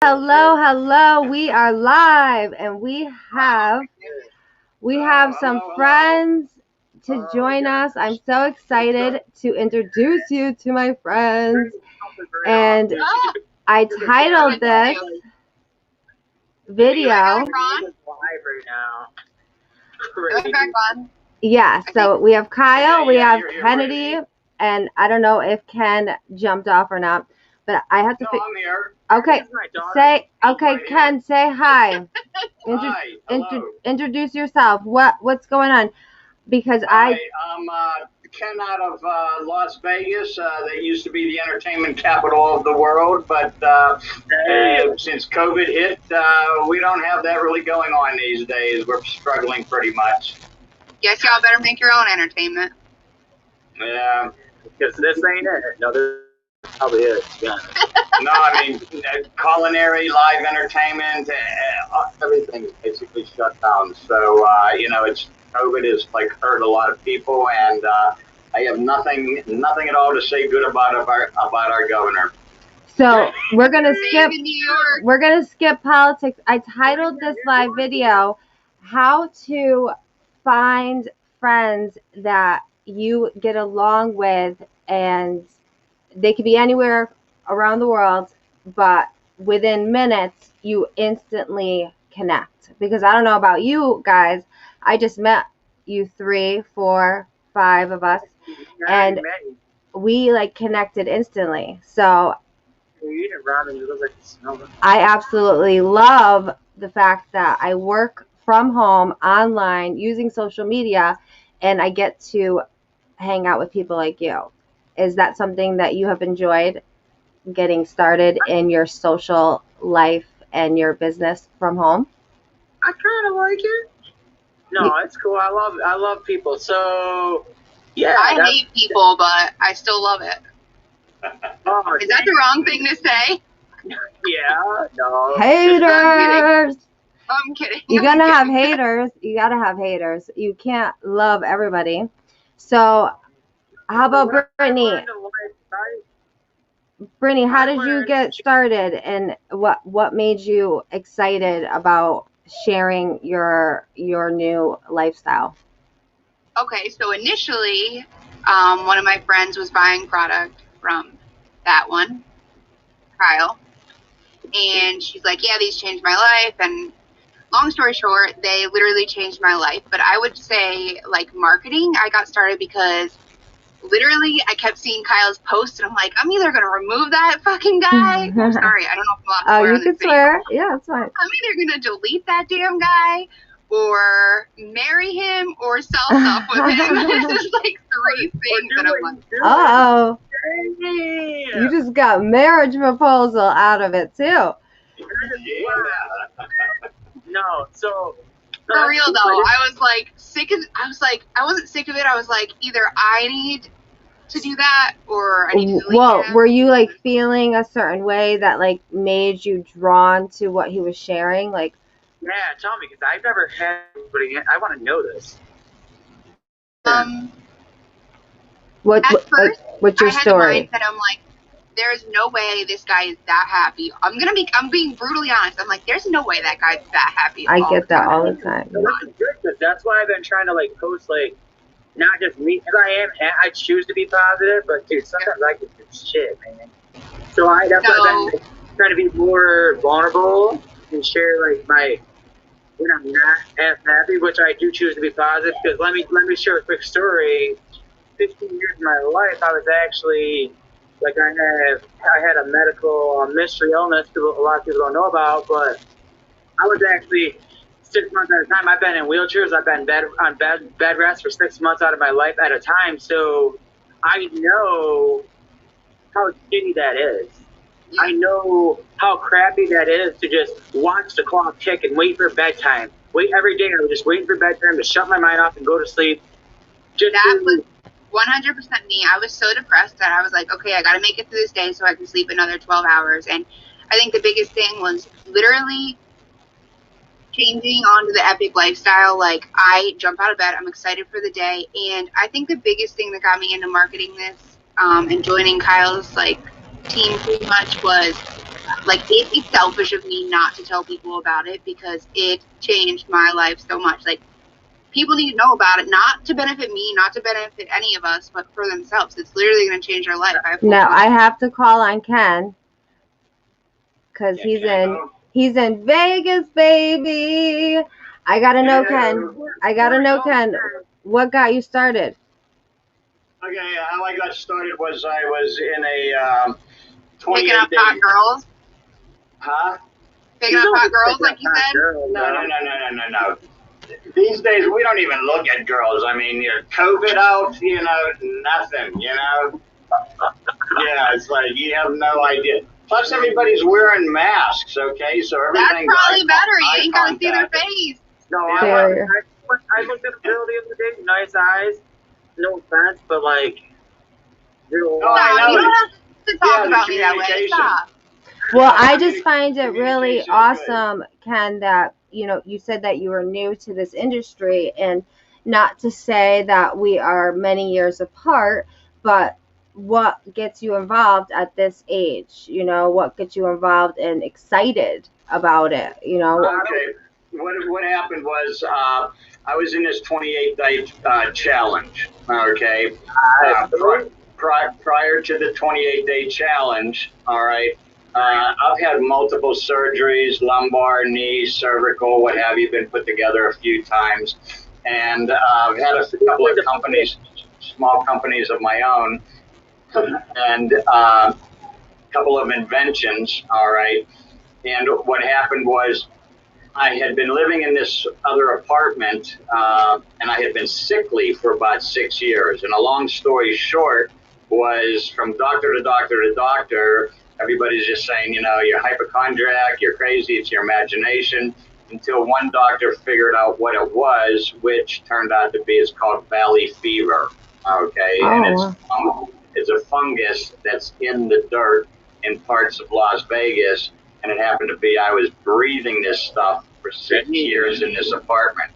Hello, hello. We are live and we have some friends to join us. I'm so excited to introduce you to my friends. And I titled this video. Yeah, so we have Kyle, we have Kennedy, and I don't know if Ken jumped off or not, but I have to. No, I'm here. Okay, Ken, say hi. Hi, Introduce yourself. What's going on? Because I'm Ken out of Las Vegas. That used to be the entertainment capital of the world, but since COVID hit, we don't have that really going on these days. We're struggling pretty much. Guess y'all better make your own entertainment. Yeah. Because this ain't it. No, this probably is. Yeah. No, I mean, culinary, live entertainment, everything basically shut down. So, it's COVID has like hurt a lot of people, and I have nothing at all to say good about our governor. So we're gonna skip politics. I titled this live video, "How to Find Friends That You Get Along With," and they could be anywhere around the world, but within minutes you instantly connect. Because I don't know about you guys, I just met you 3, 4, 5 of us, and we like connected instantly. So I absolutely love the fact that I work from home online using social media and I get to hang out with people like you. Is that something that you have enjoyed, getting started in your social life and your business from home? I kind of like it. No, it's cool. I love people. So, yeah. I hate people, but I still love it. Is that the wrong thing to say? Yeah, no. Haters! I'm kidding. You're going to have haters. You got to have haters. You can't love everybody. So, how about Brittany? Brittany, how did you get started, and what made you excited about sharing your new lifestyle? Okay, so initially, one of my friends was buying product from that one, Kyle, and she's like, yeah, these changed my life, and long story short, they literally changed my life. But I would say, like, marketing, I got started because literally I kept seeing Kyle's posts, and I'm like, I'm either going to remove that fucking guy. I'm sorry, I don't know if I'm allowed to swear on this can swear. Yeah, it's fine. I'm either going to delete that damn guy or marry him or sell stuff with him. There's like 3 things that I'm like, uh-oh. You just got marriage proposal out of it, too. No, so... For real, though, I was like, I wasn't sick of it. I was like, either I need to do that or I need to delete him. Were you like feeling a certain way that like made you drawn to what he was sharing? Like, yeah, tell me, because I've never had anybody. I want to know this. What's your story? That I'm like, there's no way this guy is that happy. I'm being brutally honest. I'm like, there's no way that guy's that happy. I get that all the time. So this is good, because that's why I've been trying to like post like, not just me, because I choose to be positive, but dude, sometimes I get this shit, man. So that's why I've been trying to be more vulnerable and share like when I'm not as happy, which I do choose to be positive. Because let me share a quick story. 15 years of my life, I was actually like I had a medical mystery illness that a lot of people don't know about, but I was actually 6 months at a time. I've been in wheelchairs. I've been on bed rest for 6 months out of my life at a time. So I know how shitty that is. I know how crappy that is to just watch the clock tick and wait for bedtime. Wait every day. I was just waiting for bedtime to shut my mind off and go to sleep. That was 100% me. I was so depressed that I was like, okay, I got to make it through this day so I can sleep another 12 hours. And I think the biggest thing was literally changing onto the epic lifestyle. Like, I jump out of bed, I'm excited for the day. And I think the biggest thing that got me into marketing this and joining Kyle's like team pretty much was like, it'd be selfish of me not to tell people about it because it changed my life so much. Like, people need to know about it, not to benefit me, not to benefit any of us, but for themselves. It's literally going to change their life. I have to call on Ken because he's in Vegas, baby. I gotta know, Ken. I gotta know, Ken. What got you started? Okay, how I got started was I was in a 28 Picking up hot girls? Huh? Picking up hot girls, like you said? No. These days, we don't even look at girls. I mean, you're COVID out, nothing, Yeah, it's like you have no idea. Plus, everybody's wearing masks, okay? So everything. That's probably better. You ain't got to see their face. No, I looked at a girl the other day, nice eyes. No offense, but like, you don't have to talk about me that way. Stop. Well, I just find it really awesome, Ken, that you said that you were new to this industry, and not to say that we are many years apart, but what gets you involved at this age? What gets you involved and excited about it? Okay. What happened was I was in this 28-day challenge. Okay. Prior to the 28-day challenge, all right. I've had multiple surgeries, lumbar, knee, cervical, what have you, been put together a few times. And I've had a couple of companies, small companies of my own, and a couple of inventions, all right. And what happened was I had been living in this other apartment, and I had been sickly for about 6 years. And a long story short was from doctor to doctor to doctor, everybody's just saying, you're hypochondriac, you're crazy, it's your imagination, until one doctor figured out what it was, which turned out to be, it's called valley fever, okay? And it's a fungus that's in the dirt in parts of Las Vegas, and it happened to be I was breathing this stuff for 6 years in this apartment.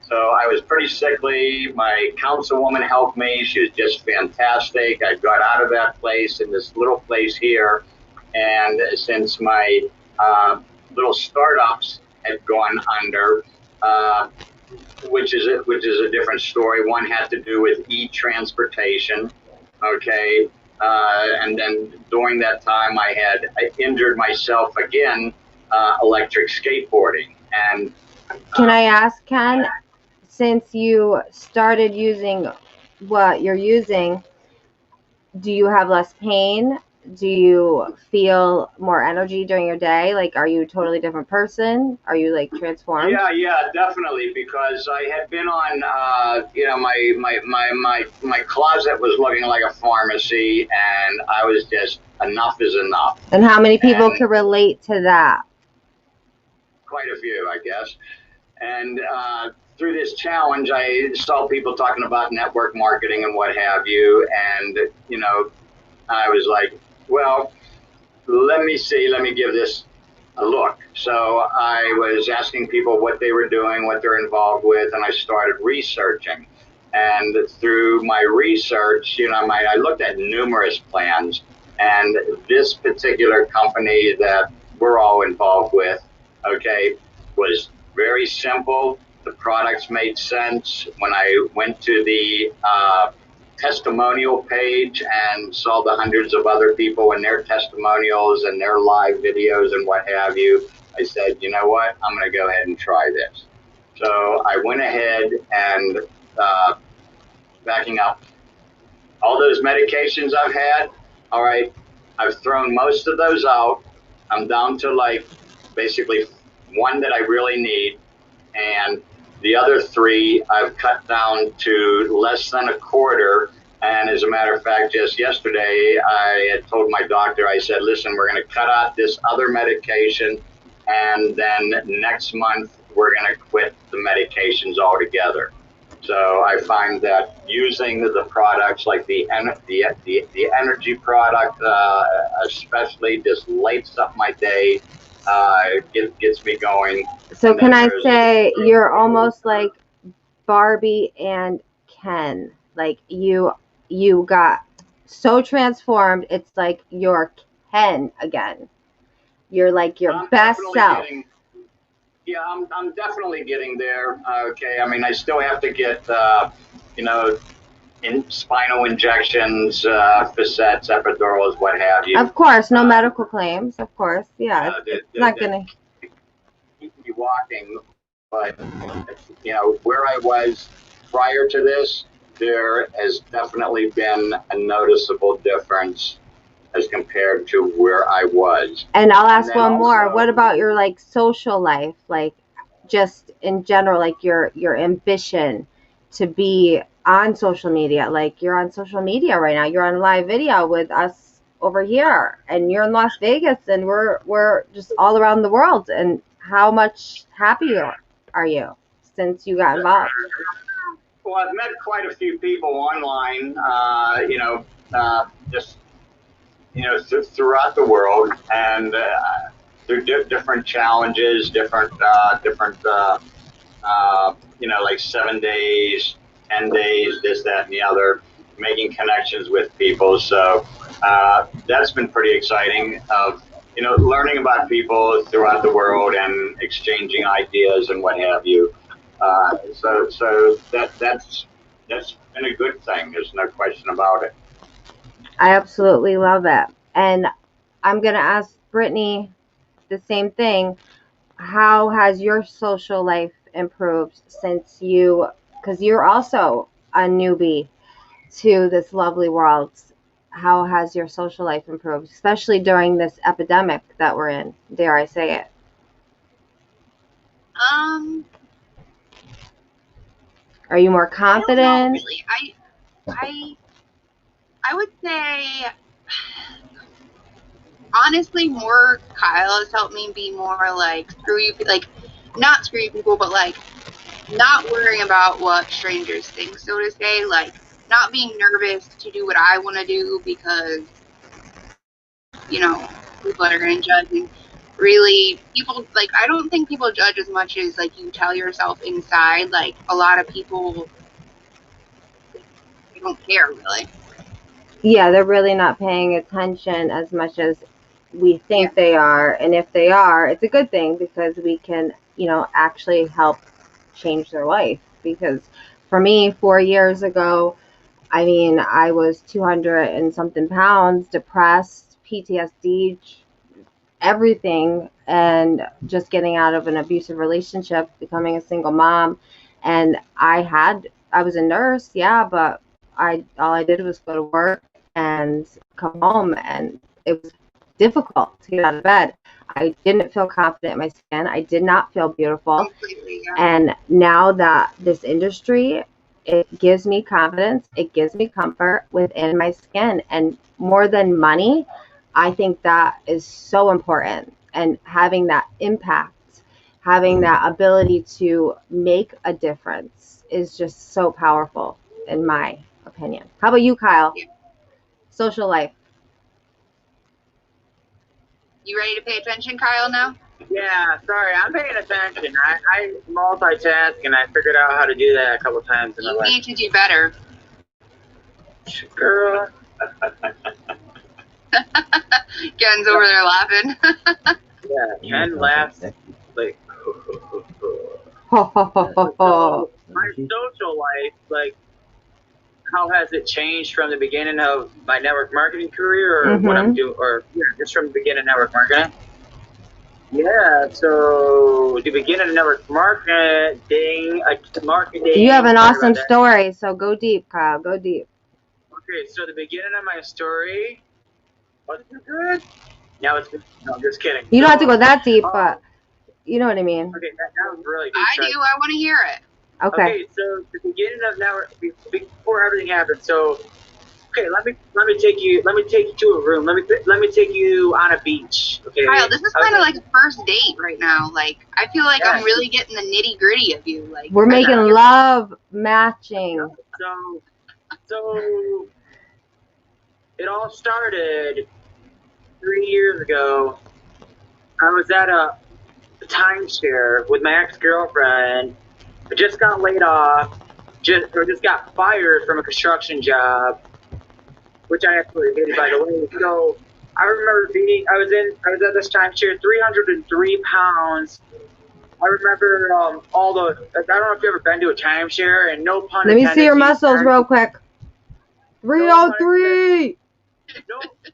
So I was pretty sickly. My councilwoman helped me. She was just fantastic. I got out of that place in this little place here. And since my little startups had gone under, which is a different story. One had to do with e-transportation, okay? And then during that time, I injured myself again, electric skateboarding. And can I ask, Ken, since you started using what you're using, do you have less pain? Do you feel more energy during your day? Like, are you a totally different person? Are you like transformed? Yeah, definitely. Because I had been on, my closet was looking like a pharmacy, and I was just, enough is enough. And how many people can relate to that? Quite a few, I guess. And through this challenge, I saw people talking about network marketing and what have you. And, I was like, well, let me give this a look. So I was asking people what they were doing, what they're involved with, and I started researching. And through my research, I looked at numerous plans, and this particular company that we're all involved with, okay, was very simple. The products made sense. When I went to the testimonial page and saw the hundreds of other people and their testimonials and their live videos and what have you, I said, you know what, I'm going to go ahead and try this. So I went ahead and backing up, all those medications I've had, all right, I've thrown most of those out. I'm down to like basically one that I really need, and the other three I've cut down to less than a quarter. And as a matter of fact, just yesterday, I had told my doctor, I said, listen, we're going to cut out this other medication, and then next month we're going to quit the medications altogether. So I find that using the products like the energy product, especially, just lights up my day. It gets me going. So can I say you're almost like Barbie and Ken? Like you got so transformed, it's like you're Ken again. You're like your I'm best definitely self. Yeah, I'm definitely getting there. Okay, I mean, I still have to get, you know, spinal injections, facets, epidurals, what have you. Of course, no medical claims. Of course, yeah. It's not That gonna. keep me walking, but you know, where I was prior to this, there has definitely been a noticeable difference as compared to where I was. And I'll ask then one more. also- What about your like social life, like just in general, like your ambition to be on social media? Like you're on social media right now. You're on live video with us over here, and you're in Las Vegas, and we're just all around the world. And how much happier are you since you got involved? Well, I've met quite a few people online, you know, just, you know, throughout the world, and through different challenges, different, you know, like 7 days, 10 days, this, that, and the other, making connections with people. So that's been pretty exciting of, you know, learning about people throughout the world and exchanging ideas and what have you. So that's been a good thing. There's no question about it. I absolutely love it. And I'm going to ask Brittany the same thing. How has your social life improved since because you're also a newbie to this lovely world? How has your social life improved, especially during this epidemic that we're in? Dare I say it? Are you more confident? I don't know, really. I would say, honestly, more Kyle has helped me be more like not screw you people, but like not worrying about what strangers think, so to say, like not being nervous to do what I want to do because, you know, people are going to judge. And really, people, like, I don't think people judge as much as, like, you tell yourself inside. Like, a lot of people, they don't care, really. Yeah, they're really not paying attention as much as we think they are. And if they are, it's a good thing because we can, you know, actually help change their life. Because for me, 4 years ago, I mean, I was 200 and something pounds, depressed, PTSD, everything, and just getting out of an abusive relationship, becoming a single mom. And I was a nurse, yeah, but all I did was go to work and come home, and it was difficult to get out of bed. I didn't feel confident in my skin. I did not feel beautiful. Completely, yeah. And now that this industry, it gives me confidence, it gives me comfort within my skin. And more than money, I think that is so important. And having that impact, having that ability to make a difference is just so powerful, in my opinion. How about you, Kyle? Yeah. Social life. You ready to pay attention, Kyle, now? Yeah, sorry, I'm paying attention. I multitask, and I figured out how to do that a couple times in my You life. need to do better. Girl. Ken's over there laughing. Yeah, Ken laughs like. Ho, ho, ho, ho, ho. My social life, like, how has it changed from the beginning of my network marketing career, or what I'm doing, or just from the beginning of network marketing? Yeah, so the beginning of network marketing, You have an awesome story, so go deep, Kyle. Go deep. Okay, so the beginning of my story wasn't good. Now it's good. No, I'm just kidding. You don't have to go that deep, but you know what I mean. Okay, that was really deep. I do. I want to hear it. Okay. So the beginning of network, before everything happened. So, okay, let me take you to a room. Let me take you on a beach. Okay. Kyle, this is kind of like a first date right now. Like, I feel like I'm really getting the nitty gritty of you. Like, we're making love matching. So it all started 3 years ago. I was at a timeshare with my ex-girlfriend. I just got laid off, just got fired from a construction job, which I absolutely hated, by the way. So I remember I was at this timeshare, 303 pounds. I remember I don't know if you've ever been to a timeshare, and no pun Let intended. me see your muscles real quick. 303.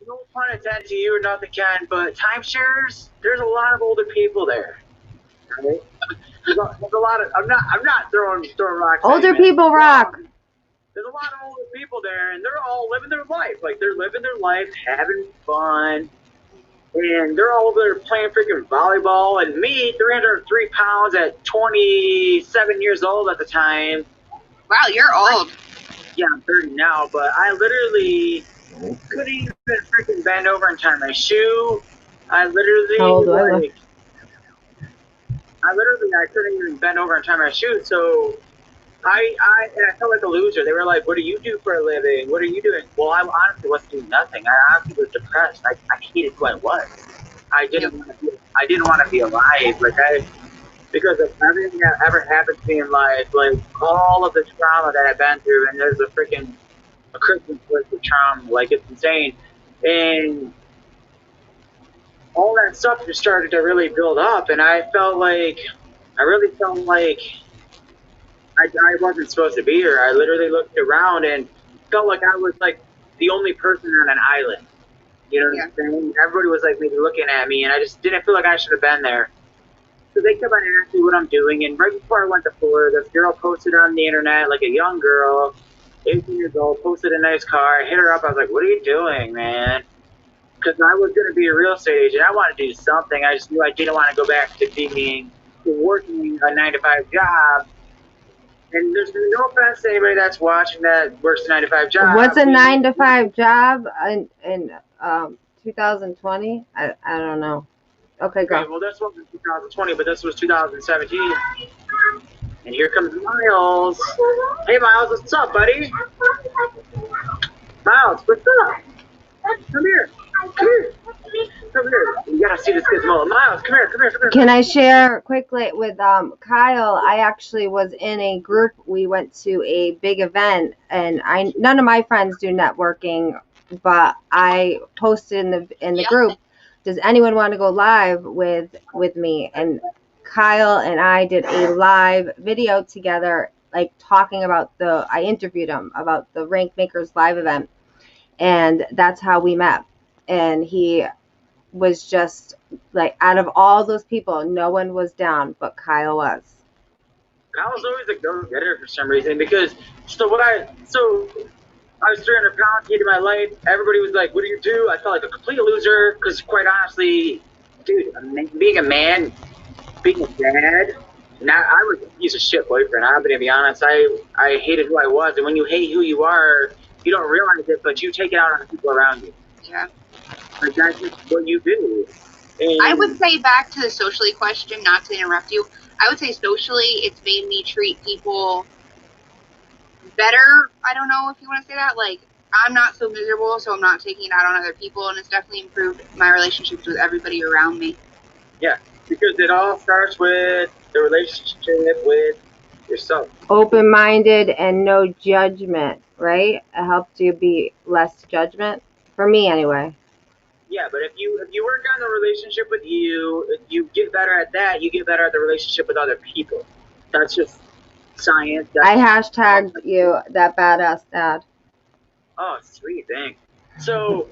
No pun intended to you or nothing, Ken, but timeshares, there's a lot of older people there. Right? There's a lot of, I'm not throwing rocks. Older people rock. There's a lot of older people there, and they're all living their life. Like, they're living their life, having fun, and they're all over there playing freaking volleyball. And me, 303 pounds at 27 years old at the time. Wow, you're old. Yeah, I'm 30 now, but I literally couldn't even freaking bend over and tie my shoe. I literally, I couldn't even bend over and tie my shoe. So I felt like a loser. They were like, "What do you do for a living? What are you doing?" Well, I honestly wasn't doing nothing. I honestly was depressed. I hated who I was. I didn't want to be alive. Because of everything that ever happened to me in life, like all of the trauma that I've been through, and there's a Christmas list of trauma, like it's insane. And all that stuff just started to really build up, and I really felt like I wasn't supposed to be here. I literally looked around and felt like I was like the only person on an island. You know what I'm saying? Everybody was like maybe looking at me, and I just didn't feel like I should have been there. So they kept on asking me what I'm doing, and right before I went to Florida, this girl posted on the internet, like a young girl, 18 years old, posted a nice car. I hit her up. I was like, "What are you doing, man?" Because I was going to be a real estate agent. I wanted to do something. I just knew I didn't want to go back to working a 9-to-5 job. And there's no offense to anybody that's watching that works a 9-to-5 job. What's a 9-to-5 job in 2020? I don't know. Okay, go. Okay, well, this wasn't 2020, but this was 2017. And here comes Miles. Hey, Miles, what's up, buddy? Miles, what's up? Come here. You gotta see this kid's mole. Miles, come here. Can I share quickly with Kyle? I actually was in a group. We went to a big event, and none of my friends do networking, but I posted in the group, does anyone want to go live with me? And Kyle and I did a live video together, like talking about I interviewed him about the Rank Makers live event, and that's how we met. And he was just like, out of all those people, no one was down, but Kyle was. Kyle's always a go-getter for some reason, because I was 300 pounds, hated my life. Everybody was like, "What do you do?" I felt like a complete loser, because quite honestly, dude, being a man, being a dad, I was a piece of shit boyfriend. I'm gonna be honest. I hated who I was, and when you hate who you are, you don't realize it, but you take it out on the people around you. Yeah. Like, that's just what you do. And I would say, back to the socially question, not to interrupt you, I would say socially it's made me treat people better. I don't know if you want to say that. Like, I'm not so miserable, so I'm not taking it out on other people, and it's definitely improved my relationships with everybody around me. Yeah, because it all starts with the relationship with yourself. Open-minded and no judgment, right? It helps you be less judgment. For me, anyway. Yeah, but if you work on the relationship with you, if you get better at that, you get better at the relationship with other people. That's just science. I hashtagged you that badass dad. Oh, sweet, thanks. So,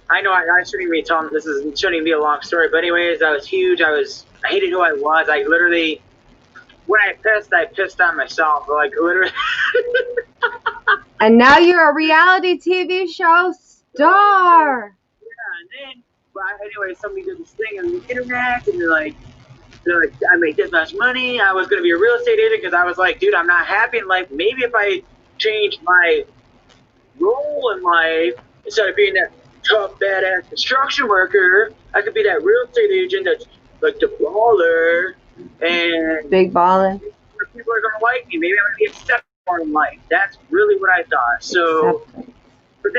I know I shouldn't even be telling, shouldn't even be a long story, but anyways, I was huge. I hated who I was. I literally, when I pissed on myself, like literally. And now you're a reality TV show star. And then, anyway, somebody did this thing on the internet, and they're like, I made this much money. I was going to be a real estate agent, because I was like, dude, I'm not happy in life. Maybe if I change my role in life, instead of being that tough, badass construction worker, I could be that real estate agent that's like the baller, and big ballin'. People are going to like me. Maybe I'm going to be accepted more in life. That's really what I thought. So. But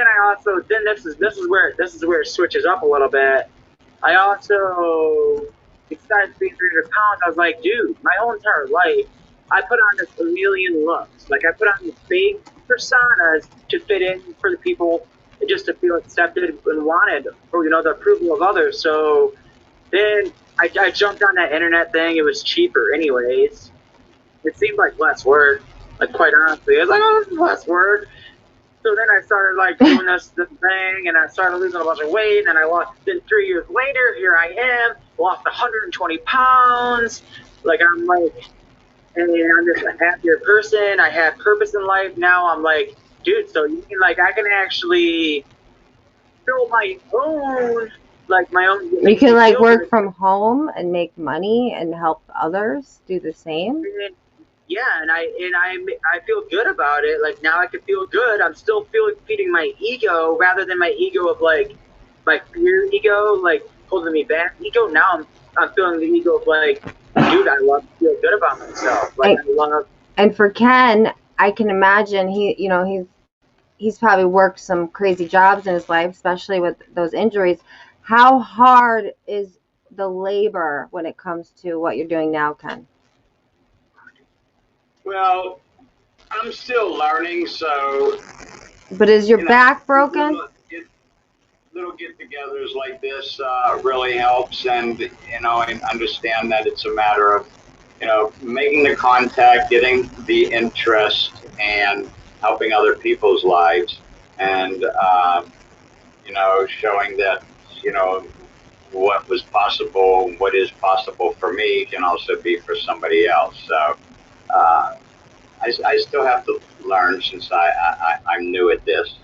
then this is where it switches up a little bit. I also, besides being 300 pounds, I was like, dude, my whole entire life, I put on this a million looks. Like, I put on these fake personas to fit in for the people just to feel accepted and wanted, or the approval of others. So then I jumped on that internet thing. It was cheaper, anyways. It seemed like less work. Like, quite honestly, I was like, oh, this is less work. So then I started like doing this thing, and I started losing a bunch of weight, and I lost. Then 3 years later, here I am, lost 120 pounds. Like, I'm like, and I'm just a happier person. I have purpose in life now. I'm like, dude, so you mean like I can actually build my own, like my own. You can like work from home and make money and help others do the same. Yeah, and I feel good about it. Like, now I can feel good. I'm still feeding my ego rather than my ego of like my fear ego, like holding me back ego. Now I'm feeling the ego of like, dude, I love to feel good about myself. Like, I love. And for Ken, I can imagine he's probably worked some crazy jobs in his life, especially with those injuries. How hard is the labor when it comes to what you're doing now, Ken? Well, I'm still learning, so. But is your back broken? Little get-togethers like this really helps, and and understand that it's a matter of making the contact, getting the interest, and helping other people's lives, and showing that what was possible, what is possible for me can also be for somebody else. So I still have to learn, since I'm new at this.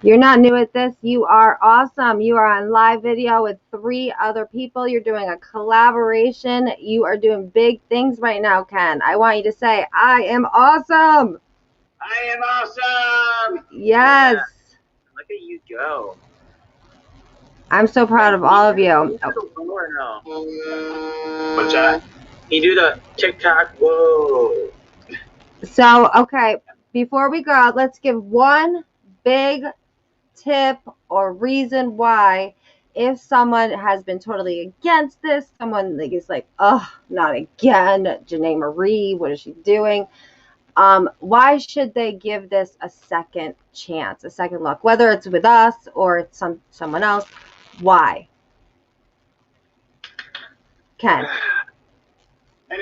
You're not new at this. You are awesome. You are on live video with 3 other people. You're doing a collaboration. You are doing big things right now, Ken. I want you to say, I am awesome. I am awesome. Yes. Yeah. Look at you go. I'm so proud of all of you. What's that? You do the TikTok. Whoa. So, okay, before we go, let's give one big tip or reason why, if someone has been totally against this, someone is like, oh, not again, Janae Marie, what is she doing? Why should they give this a second chance, a second look, whether it's with us or it's someone else? Why? Ken? And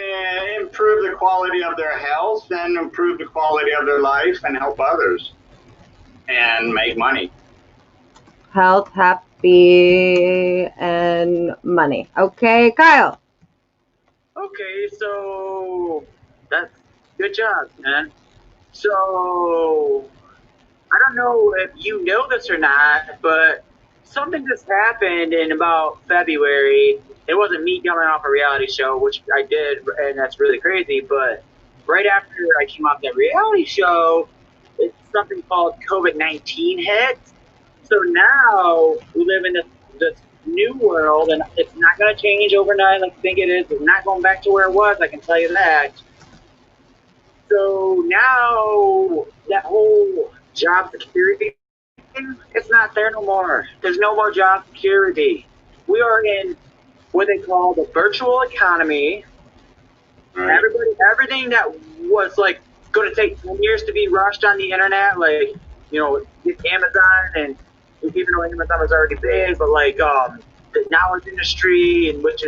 improve the quality of their health, and improve the quality of their life, and help others, and make money. Health, happy, and money. Okay, Kyle. Okay, so that's good job, man. So I don't know if you know this or not, but something just happened in about February. It wasn't me coming off a reality show, which I did, and that's really crazy. But right after I came off that reality show, it's something called COVID-19 hit. So now we live in this new world, and it's not going to change overnight like you think it is. It's not going back to where it was, I can tell you that. So now that whole job security thing, it's not there no more. There's no more job security. We are in what they call the virtual economy. Right. Everything that was like going to take 10 years to be rushed on the internet, like Amazon, and even though Amazon was already big, but like the knowledge industry, and which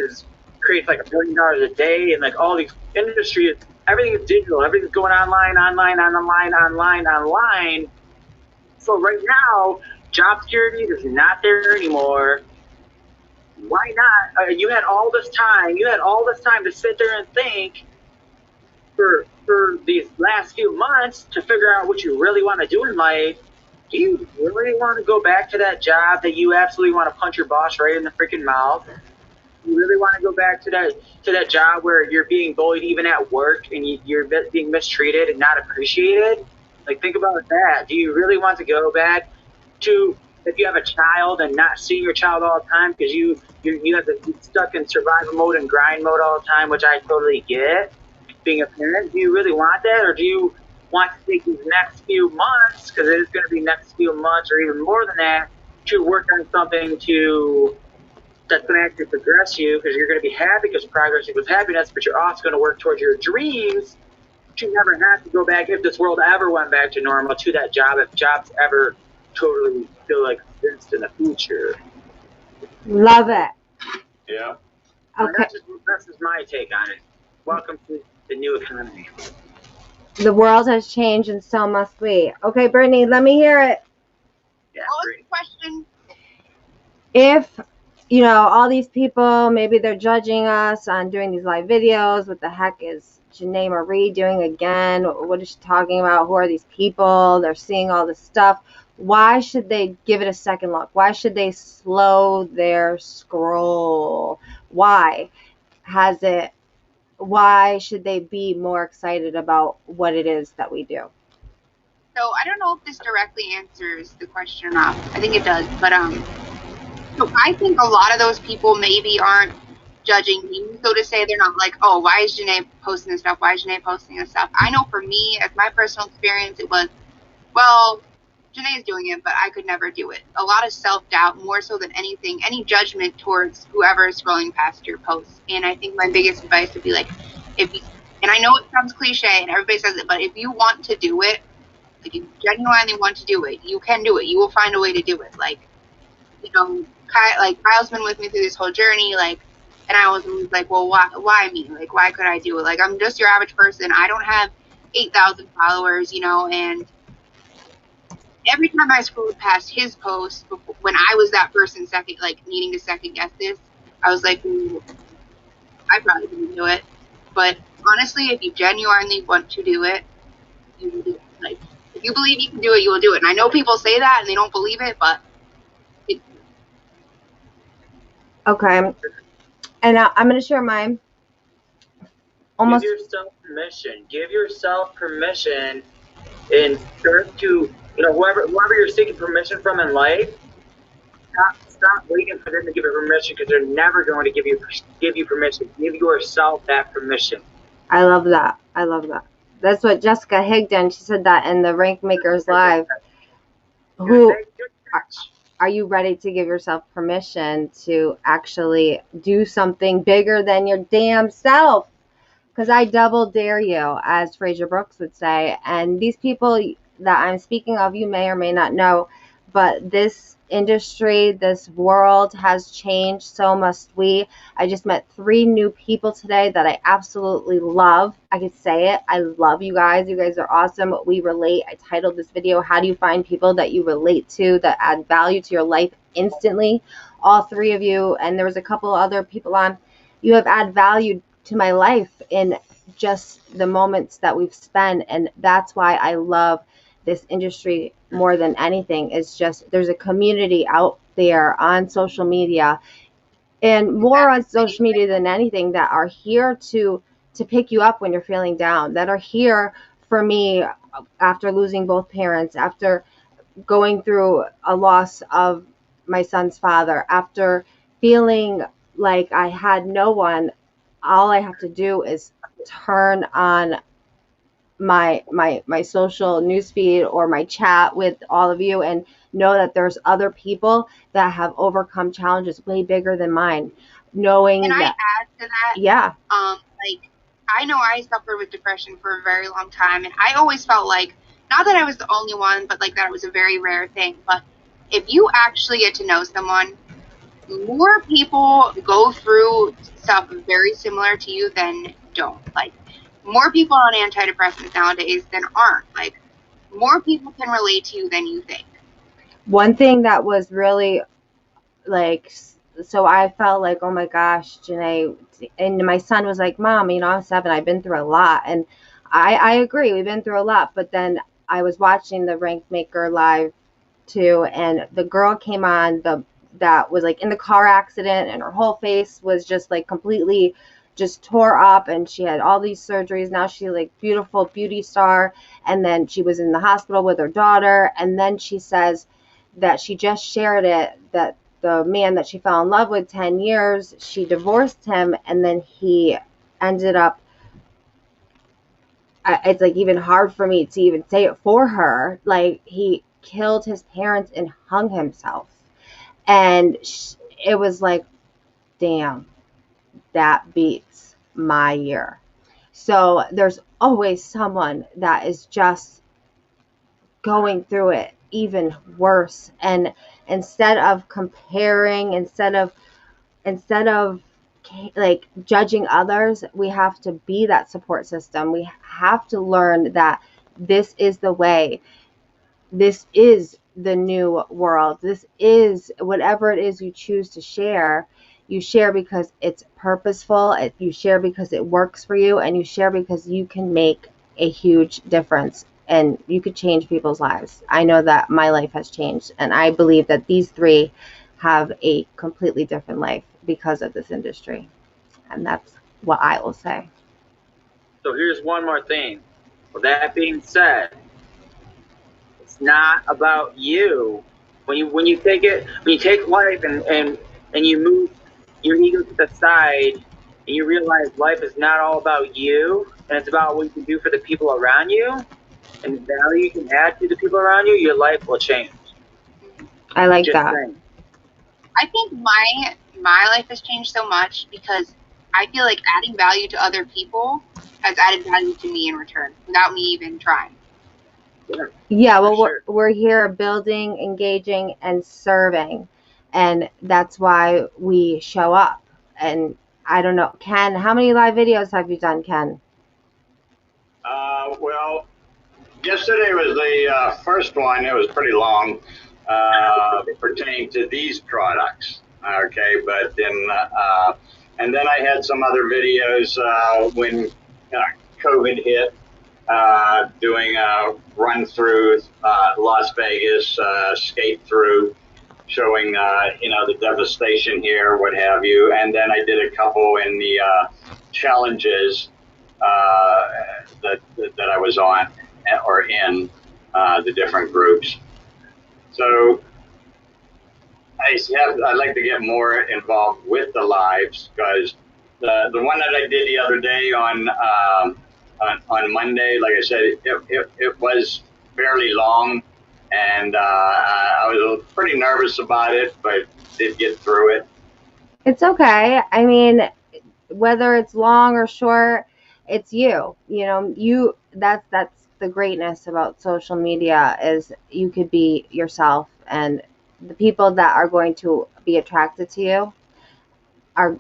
creates like $1 billion a day, and like all these industries, everything is digital, everything's going online. So right now, job security is not there anymore. Why not? You had all this time. To sit there and think for these last few months to figure out what you really want to do in life. Do you really want to go back to that job that you absolutely want to punch your boss right in the freaking mouth? You really want to go back to that job where you're being bullied even at work, and you're being mistreated and not appreciated? Like, think about that. Do you really want to go back to, if you have a child, and not seeing your child all the time because you have to be stuck in survival mode and grind mode all the time, which I totally get, being a parent? Do you really want that, or do you want to take these next few months, because it is going to be next few months or even more than that, to work on something that's going to actually progress you, because you're going to be happy because progress equals happiness, but you're also going to work towards your dreams to never have to go back, if this world ever went back to normal, to that job, if jobs ever totally still exist in the future. Love it. Yeah. Okay. That's just my take on it. Welcome to the new economy. The world has changed, and so must we. Okay, Brittany, let me hear it. Yeah, What was great. the question? If, you know, all these people, maybe they're judging us on doing these live videos. What the heck is Janae Marie doing again? What is she talking about? Who are these people? They're seeing all this stuff. Why should they give it a second look? Why should they slow their scroll? Why should they be more excited about what it is that we do? So I don't know if this directly answers the question or not. I think it does, but so I think a lot of those people maybe aren't judging me, so to say. They're not like, oh, why is Janae posting this stuff? Why is Janae posting this stuff? I know for me, as my personal experience, it was, well, Janae's doing it, but I could never do it. A lot of self-doubt, more so than anything, any judgment towards whoever is scrolling past your posts. And I think my biggest advice would be like, and I know it sounds cliche and everybody says it, but if you want to do it, like if you genuinely want to do it, you can do it. You will find a way to do it. Like, you know, Kyle's been with me through this whole journey, like, and I was like, well, why me? Like, why could I do it? Like, I'm just your average person. I don't have 8,000 followers, you know, and every time I scrolled past his post, when I was that person needing to second guess this, I was like, ooh, I probably didn't do it. But honestly, if you genuinely want to do it, you will do it. Like, if you believe you can do it, you will do it. And I know people say that and they don't believe it, but Okay. And I'm going to share mine. Give yourself permission. Give yourself permission and start to, you know, whoever you're seeking permission from in life, stop waiting for them to give you permission, because they're never going to give you permission. Give yourself that permission. I love that. I love that. That's what Jessica Higdon, she said that in the Rank Makers Live. Are you ready to give yourself permission to actually do something bigger than your damn self? Because I double dare you, as Fraser Brooks would say. And these people that I'm speaking of, you may or may not know, but this industry, this world has changed, so must we. I just met 3 new people today that I absolutely love. I could say it. I love you guys. You guys are awesome. We relate. I titled this video, how do you find people that you relate to, that add value to your life instantly? All 3 of you, and there was a couple other people on, you have add value to my life in just the moments that we've spent. And that's why I love this industry more than anything. It's just, there's a community out there on social media, and more on social media than anything, that are here to pick you up when you're feeling down, that are here for me after losing both parents, after going through a loss of my son's father, after feeling like I had no one. All I have to do is turn on my social newsfeed or my chat with all of you and know that there's other people that have overcome challenges way bigger than mine. Knowing Can that, I add to that? Yeah. Like, I know I suffered with depression for a very long time, and I always felt like, not that I was the only one, but like that it was a very rare thing. But if you actually get to know someone, more people go through stuff very similar to you than don't. Like, more people on antidepressants nowadays than aren't. Like, more people can relate to you than you think. One thing that was really like, so I felt like, oh my gosh, Janae, and my son was like, Mom, you know, I'm 7, I've been through a lot. And I agree, we've been through a lot. But then I was watching the Rank Maker Live too, and the girl came on that was like in the car accident, and her whole face was just like completely just tore up, and she had all these surgeries. Now she's like beautiful beauty star. And then she was in the hospital with her daughter, and then she says that she just shared it, that the man that she fell in love with 10 years, she divorced him, and then he ended up, it's like even hard for me to even say it for her, like he killed his parents and hung himself. And it was like, damn, that beats my year. So there's always someone that is just going through it even worse. And instead of comparing, instead of like judging others, we have to be that support system. We have to learn that this is the way. This is the new world. This is whatever it is you choose to share. You share because it's purposeful. You share because it works for you, and you share because you can make a huge difference and you could change people's lives. I know that my life has changed, and I believe that these three have a completely different life because of this industry. And that's what I will say. So here's one more thing. With that being said, it's not about you. When you take life and you move your ego to the side and you realize life is not all about you and it's about what you can do for the people around you and the value you can add to the people around you, your life will change. I like that. Saying. I think my life has changed so much because I feel like adding value to other people has added value to me in return without me even trying. Yeah, well, sure. We're here building, engaging, and serving, and that's why we show up. And I don't know, Ken, how many live videos have you done, Ken? Well, yesterday was the first one. It was pretty long, pertaining to these products. Okay, but then and then I had some other videos when COVID hit. Doing a run through Las Vegas, skate through, showing the devastation here, what have you. And then I did a couple in the challenges that I was on or in the different groups. So I'd like to get more involved with the lives, because the one that I did the other day on Monday, like I said, it was fairly long, and I was pretty nervous about it, but did get through it. It's okay. I mean, whether it's long or short, it's you. That's the greatness about social media, is you could be yourself, and the people that are going to be attracted to you are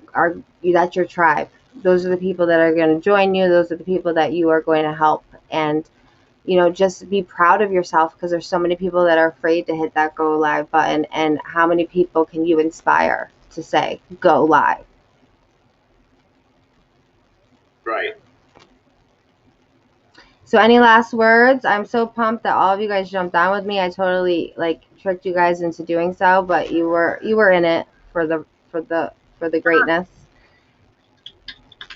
that's your tribe. Those are the people that are going to join you. Those are the people that you are going to help. And, just be proud of yourself, because there's so many people that are afraid to hit that go live button. And how many people can you inspire to say, go live? Right. So any last words? I'm so pumped that all of you guys jumped on with me. I totally tricked you guys into doing so, but you were in it for the greatness.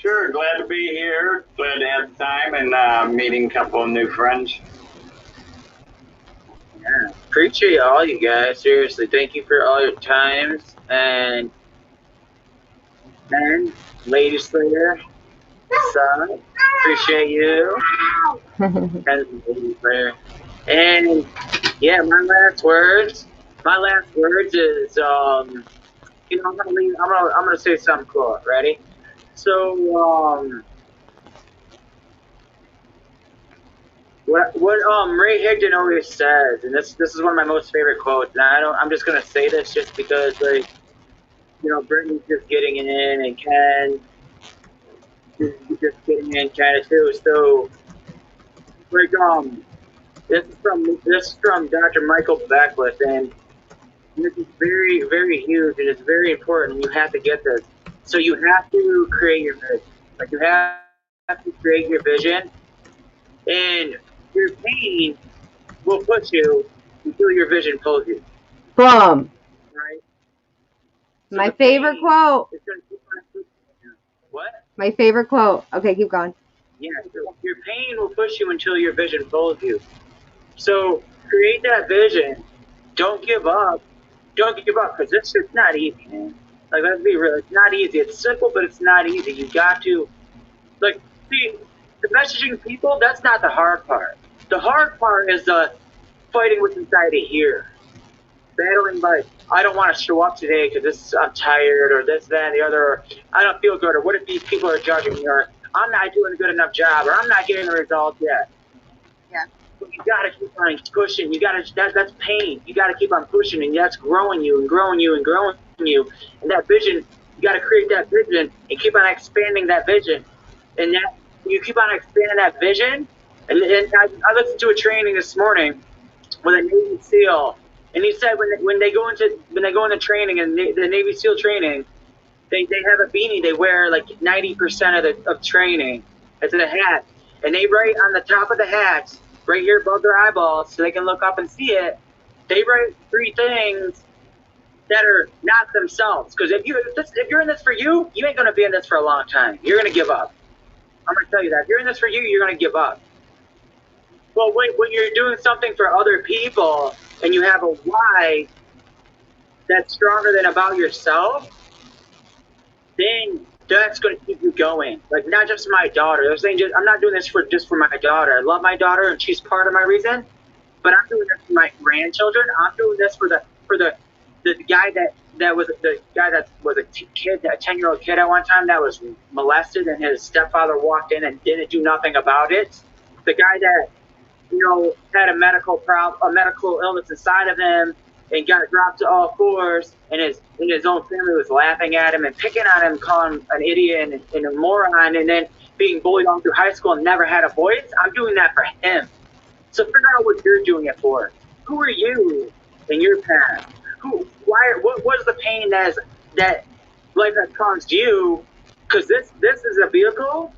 Sure, glad to be here. Glad to have the time and meeting a couple of new friends. Yeah, appreciate all you guys. Seriously, thank you for all your times. And Lady Slayer, son, appreciate you. And Lady Slayer. And yeah, my last words is I'm gonna say something cool. Ready? So, what Ray Higdon always says, and this is one of my most favorite quotes, and I'm just gonna say this just because, Brittany's just getting in, and Ken is just getting in kind of too. So, this is from Dr. Michael Beckwith, and this is very, very huge, and it's very important. You have to get this. So you have to create your vision. You have to create your vision, and your pain will push you until your vision pulls you. Boom. Right? So my favorite quote. What? My favorite quote. Okay, keep going. Yeah, so your pain will push you until your vision pulls you. So create that vision. Don't give up. Don't give up, because it's just not easy, man. Let's be real. It's not easy. It's simple, but it's not easy. You got to, see, the messaging people, that's not the hard part. The hard part is the fighting what's inside of here. Battling I don't want to show up today because I'm tired, or this, that, and the other, or I don't feel good, or what if these people are judging me, or I'm not doing a good enough job, or I'm not getting the results yet. Yeah. But you gotta keep on pushing. That's pain. You gotta keep on pushing, and that's growing you and growing you and growing you. And that vision, you gotta create that vision and keep on expanding that vision. And that you keep on expanding that vision. And I listened to a training this morning with a Navy SEAL, and he said when they go into training and the Navy SEAL training, they have a beanie they wear like 90% of training. It's a hat, and they write on the top of the hat, right here above their eyeballs, so they can look up and see it. They write 3 things that are not themselves. Because if you're in this for you, you ain't gonna be in this for a long time. You're gonna give up. I'm gonna tell you that. If you're in this for you, you're gonna give up. Well, when you're doing something for other people and you have a why that's stronger than about yourself, then that's going to keep you going. Like, not just my daughter. I'm not doing this just for my daughter. I love my daughter and she's part of my reason, but I'm doing this for my grandchildren. I'm doing this for the guy that was a kid, a 10-year-old kid at one time that was molested, and his stepfather walked in and didn't do nothing about it. The guy that had a medical illness inside of him and got dropped to all fours, and his own family was laughing at him and picking on him, calling him an idiot and a moron, and then being bullied all through high school and never had a voice. I'm doing that for him. So figure out what you're doing it for. Who are you in your past? What is the pain that life has caused you? Because this is a vehicle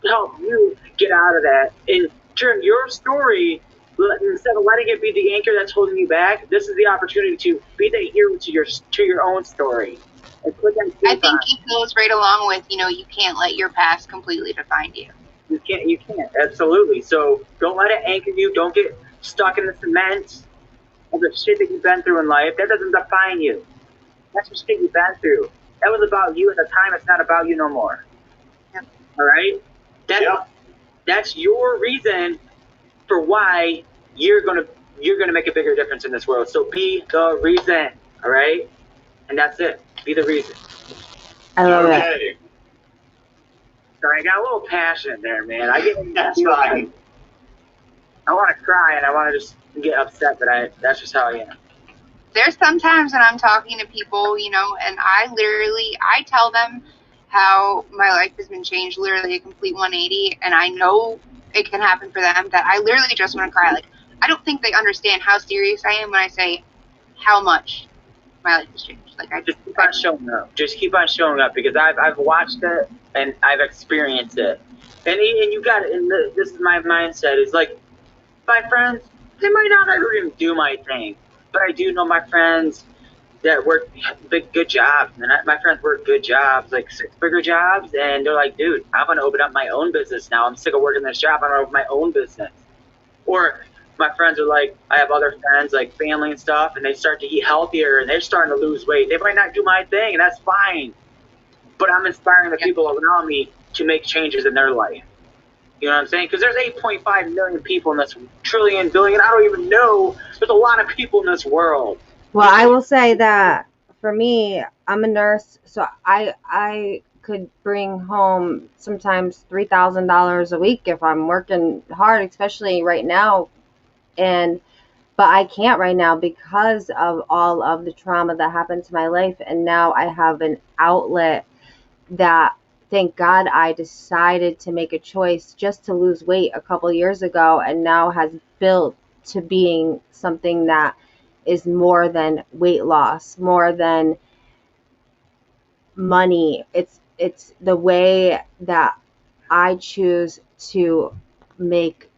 to help you get out of that and turn your story, instead of letting it be the anchor that's holding you back. This is the opportunity to be the hero to your own story. And put that I think it goes right along with, you can't let your past completely define you. You can't, absolutely. So don't let it anchor you. Don't get stuck in the cement of the shit that you've been through in life. That doesn't define you. That's the shit you've been through. That was about you at the time. It's not about you no more. Yep. All right? That's your reason for why you're gonna make a bigger difference in this world. So be the reason, all right? And that's it. Be the reason. I love it. Sorry, I got a little passion there, man. That's fine. I want to cry and I want to just get upset, but that's just how I am. There's sometimes when I'm talking to people, and I tell them how my life has been changed, literally a complete 180, and I know it can happen for them, that I literally just want to cry. Like, I don't think they understand how serious I am when I say how much my life has changed. Like, I just keep on showing up. Just keep on showing up, because I've watched it and I've experienced it. And you got it. And this is my mindset. Is like, my friends, they might not ever even do my thing, but I do know my friends that work good jobs, and my friends work good jobs, like 6-figure jobs, and they're like, dude, I'm gonna open up my own business now. I'm sick of working this job. I'm gonna open my own business. Or my friends are like, I have other friends, like family and stuff, and they start to eat healthier, and they're starting to lose weight. They might not do my thing, and that's fine, but I'm inspiring the people around me to make changes in their life. You know what I'm saying? Because there's 8.5 million people in this trillion, billion, I don't even know. There's a lot of people in this world. Well, I will say that for me, I'm a nurse, so I could bring home sometimes $3,000 a week if I'm working hard, especially right now. But I can't right now because of all of the trauma that happened to my life, and now I have an outlet that, thank God, I decided to make a choice just to lose weight a couple years ago, and now has built to being something that is more than weight loss, more than money. It's the way that I choose to make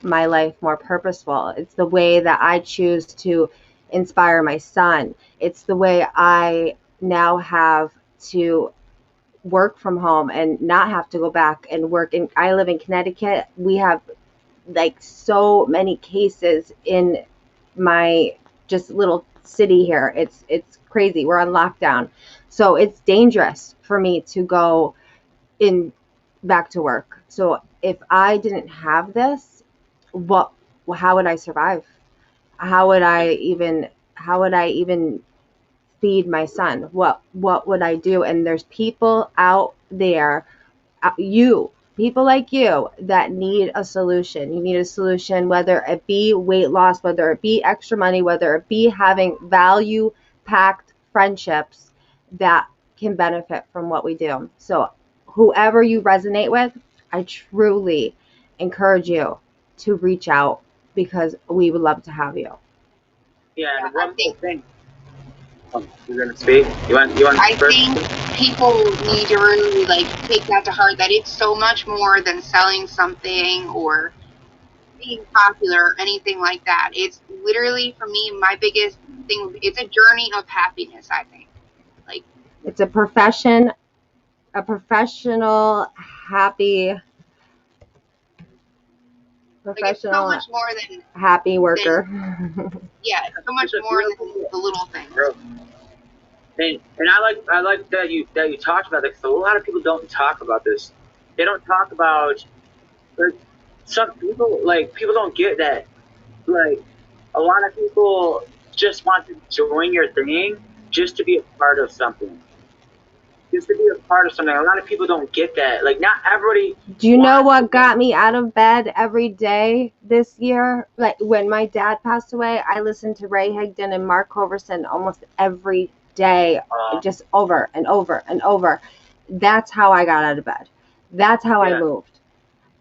my life more purposeful. It's the way that I choose to inspire my son. It's the way I now have to work from home and not have to go back and work. And I live in Connecticut. We have like so many cases in my just little city here. It's crazy. We're on lockdown. So it's dangerous for me to go back to work. So if I didn't have this, how would I survive? How would I even feed my son? What would I do? And there's people out there, you people like you that need a solution. You need a solution, whether it be weight loss, whether it be extra money, whether it be having value-packed friendships that can benefit from what we do. So whoever you resonate with, I truly encourage you to reach out because we would love to have you. Yeah, and one more thing. You're gonna speak. You want I first? think people need to really like take that to heart, that it's so much more than selling something or being popular or anything like that. It's literally, for me, my biggest thing, it's a journey of happiness, I think. Like, it's a professional, happy, like it's so much more than happy worker. Yeah, it's so much more than the little things. And I like that you talked about this. So a lot of people don't talk about this. They don't talk about, like, some people, like, people don't get that. Like, a lot of people just want to join your thing just to be a part of something. Just to be a part of something. A lot of people don't get that. Like, not everybody. Do you know what got me out of bed every day this year? Like, when my dad passed away, I listened to Ray Higdon and Mark Hoverson almost every day, just over and over and over. That's how I got out of bed. That's how I moved.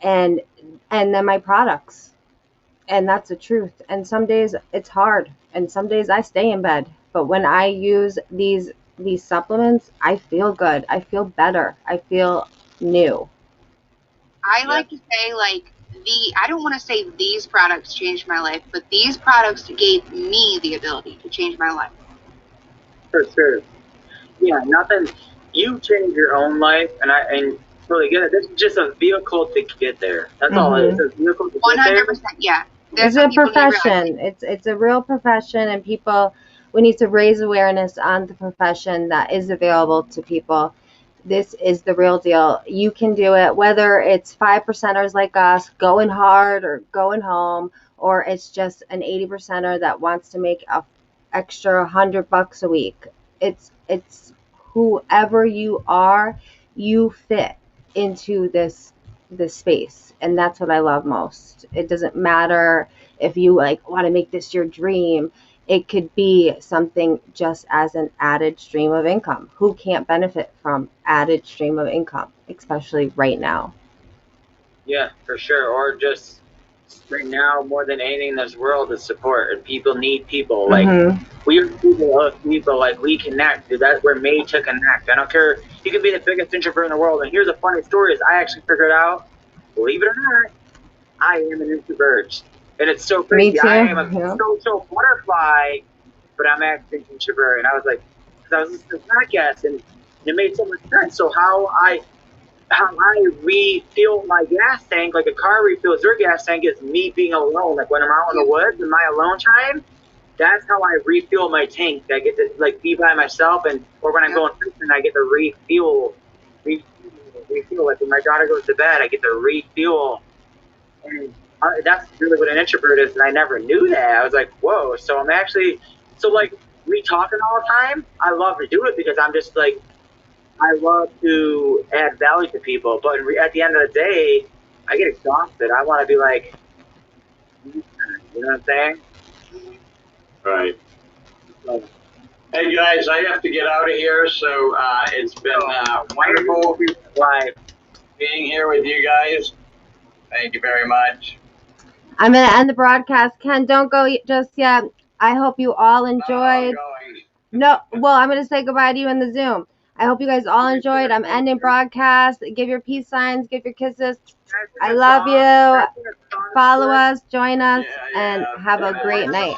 And then my products. And that's the truth. And some days it's hard. And some days I stay in bed. But when I use these supplements, I feel good. I feel better. I feel new. I like to say, like, I don't want to say these products changed my life, but these products gave me the ability to change my life. For sure. Yeah, nothing. You change your own life, and really get it. This is just a vehicle to get there. That's all it is. It's a vehicle to get there. 100%, yeah. It's a profession. It's a real profession, and we need to raise awareness on the profession that is available to people. This is the real deal. You can do it, whether it's 5%ers like us going hard or going home, or it's just an 80%er that wants to make a extra $100 a week. It's whoever you are, you fit into this space, and that's what I love most. It doesn't matter if you like want to make this your dream. It could be something just as an added stream of income. Who can't benefit from added stream of income, especially right now? Yeah, for sure. Or just right now, more than anything in this world, is support. And people need people. Like, we people, like, we connect. Dude, we're made to connect. I don't care. You can be the biggest introvert in the world. And here's a funny story: is I actually figured out, believe it or not, I am an introvert. And it's so crazy. Me too. I am a social butterfly, but I'm actually an introvert. And I was like, because I was listening to the podcast, and it made so much sense. So how I refill my gas tank, like a car refills their gas tank, is me being alone. Like when I'm out in the woods in my alone time, that's how I refuel my tank. I get to like be by myself, or when I'm going fishing, I get to refuel. Like when my daughter goes to bed, I get to refuel. And that's really what an introvert is, and I never knew that. I was like, whoa. So I'm actually, like, me talking all the time, I love to do it because I'm just like, I love to add value to people. But at the end of the day, I get exhausted. I want to be like, you know what I'm saying? Right. Hey guys, I have to get out of here. So it's been wonderful being here with you guys. Thank you very much. I'm going to end the broadcast. Ken, don't go just yet. I hope you all enjoyed. No, well, I'm going to say goodbye to you in the Zoom. I hope you guys all enjoyed. I'm ending broadcast. Give your peace signs. Give your kisses. I love you. Follow us. Join us. And have a great night.